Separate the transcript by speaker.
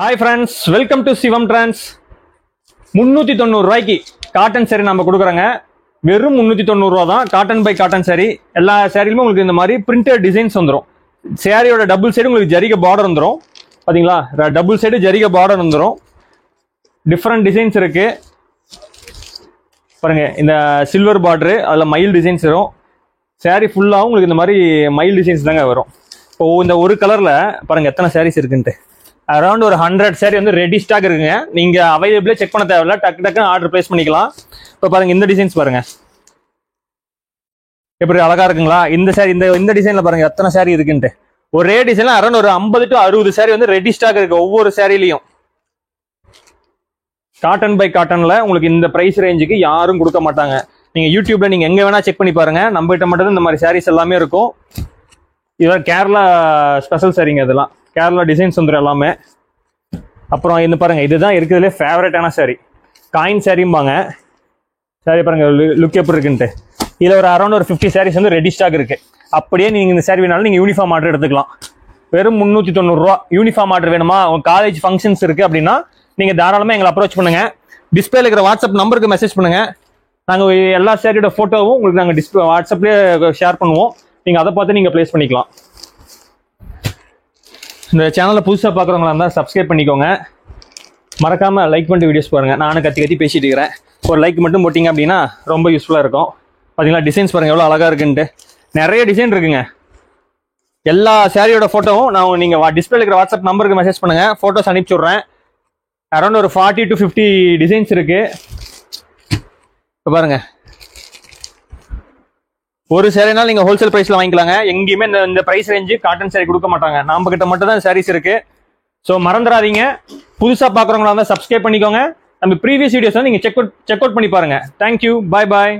Speaker 1: Hi friends, welcome to Sivam Trends. 390 ரூபாய்க்கு cotton saree நம்ம கொடுக்குறோங்க. வெறும் 390 ரூபாய் தான். Cotton by cotton saree. எல்லா சாரியிலுமே உங்களுக்கு இந்த மாதிரி பிரிண்டட் டிசைன்ஸ் வந்துரும். சாரியோட டபுள் சைடு உங்களுக்கு ஜரிகை பார்டர் வந்துரும். பாத்தீங்களா? டபுள் சைடு ஜரிகை பார்டர் வந்துரும். டிஃபரண்ட் டிசைன்ஸ் இருக்கு. பாருங்க, இந்த சில்வர் பார்டர், அதுல மயில் டிசைன்ஸ் வரும். saree ஃபுல்லா உங்களுக்கு இந்த மாதிரி மயில் டிசைன்ஸ் தாங்க வரும். இப்போ இந்த ஒரு கலர்ல பாருங்க எத்தனை sarees இருக்குன்னு. அரௌண்ட் ஒரு 100 saree வந்து ரெடி ஸ்டாக் இருக்குங்க. நீங்க அவைலபிளா செக் பண்ண தேவையில்ல, டக்கு டக்குன்னு ஆர்டர் பிளேஸ் பண்ணிக்கலாம். இப்போ பாருங்க இந்த டிசைன்ஸ் பாருங்க எப்படி அழகா இருக்குங்களா? இந்த saree இந்த டிசைன்ல பாருங்க எத்தனை saree இருக்குன்ட்டு. ஒரே டிசைன்ல அரௌண்ட் ஒரு 50 to 60 saree வந்து ரெடி ஸ்டாக் இருக்கு ஒவ்வொரு சாரிலையும். காட்டன் பை காட்டன்ல உங்களுக்கு இந்த பிரைஸ் ரேஞ்சுக்கு யாரும் கொடுக்க மாட்டாங்க. நீங்க யூடியூப்ல நீங்க எங்க வேணா செக் பண்ணி பாருங்க. நம்ம கிட்ட மட்டும் இந்த மாதிரி சாரீஸ் எல்லாமே இருக்கும். இதெல்லாம் கேரளா ஸ்பெஷல் சாரீங்க. இதெல்லாம் கேரளா டிசைன்ஸ் வந்துடும் எல்லாமே. அப்புறம் இந்த பாருங்க, இதுதான் இருக்கிறதுலே ஃபேவரட்டான சாரி, காயின் சாரிம்பாங்க. சாரி பாருங்க லுக் எப்படி இருக்குன்ட்டு. இதில் ஒரு அரௌண்ட் ஒரு 50 sarees வந்து ரெடி ஸ்டாக் இருக்கு. அப்படியே நீங்க இந்த சாரி வேணாலும் நீங்க யூனிஃபார்ம் ஆர்டர் எடுத்துக்கலாம். வெறும் 390 ரூபா. யூனிஃபார்ம் ஆர்டர் வேணுமா, உங்க காலேஜ் ஃபங்க்ஷன்ஸ் இருக்கு அப்படின்னா நீங்க தாராளமா எங்களை அப்ரோச் பண்ணுங்க. டிஸ்பிளேல இருக்கிற வாட்ஸ்அப் நம்பருக்கு மெசேஜ் பண்ணுங்க. நாங்கள் எல்லா சாரியோட போட்டோவும் உங்களுக்கு நாங்கள் வாட்ஸ்அப்லேயே ஷேர் பண்ணுவோம். நீங்க அதை பார்த்து நீங்க பிளேஸ் பண்ணிக்கலாம். இந்த சேனலை புதுசாக பார்க்குறவங்களா இருந்தால் சப்ஸ்கிரைப் பண்ணிக்கோங்க. மறக்காம லைக் பண்ணிட்டு வீடியோஸ் பாருங்க. நானும் கத்தி பேசிட்டு இருக்கிறேன். ஒரு லைக் மட்டும் போட்டிங்க அப்படின்னா ரொம்ப யூஸ்ஃபுல்லாக இருக்கும். பார்த்தீங்களா டிசைன்ஸ் பாருங்க எவ்வளோ அழகா இருக்குன்ட்டு. நிறைய டிசைன் இருக்குங்க. எல்லா சாரியோட ஃபோட்டோவும் நான் நீங்கள் டிஸ்பிளே இருக்கிற வாட்ஸ்அப் நம்பருக்கு மெசேஜ் பண்ணுங்க, ஃபோட்டோஸ் அனுப்பிச்சி விட்றேன். அரௌண்ட் ஒரு 40 to 50 டிசைன்ஸ் இருக்கு. இப்போ பாருங்க, ஒரு சாரினாலும் நீங்க ஹோல்சேல் பிரைஸ்ல வாங்கிக்கலாங்க. எங்கேயுமே இந்த பிரைஸ் ரேஞ்சு காட்டன் சாரி கொடுக்க மாட்டாங்க. நம்ம கிட்ட மட்டும் தான் சாரீஸ் இருக்கு. ஸோ மறந்துடாதீங்க. புதுசா பாக்குறவங்களா இருந்தால் சப்ஸ்கிரைப் பண்ணிக்கோங்க. நம்ம ப்ரீவியஸ் வீடியோஸ் வந்து நீங்க செக் அவுட் பண்ணி பாருங்க. தேங்க்யூ, பாய் பாய்.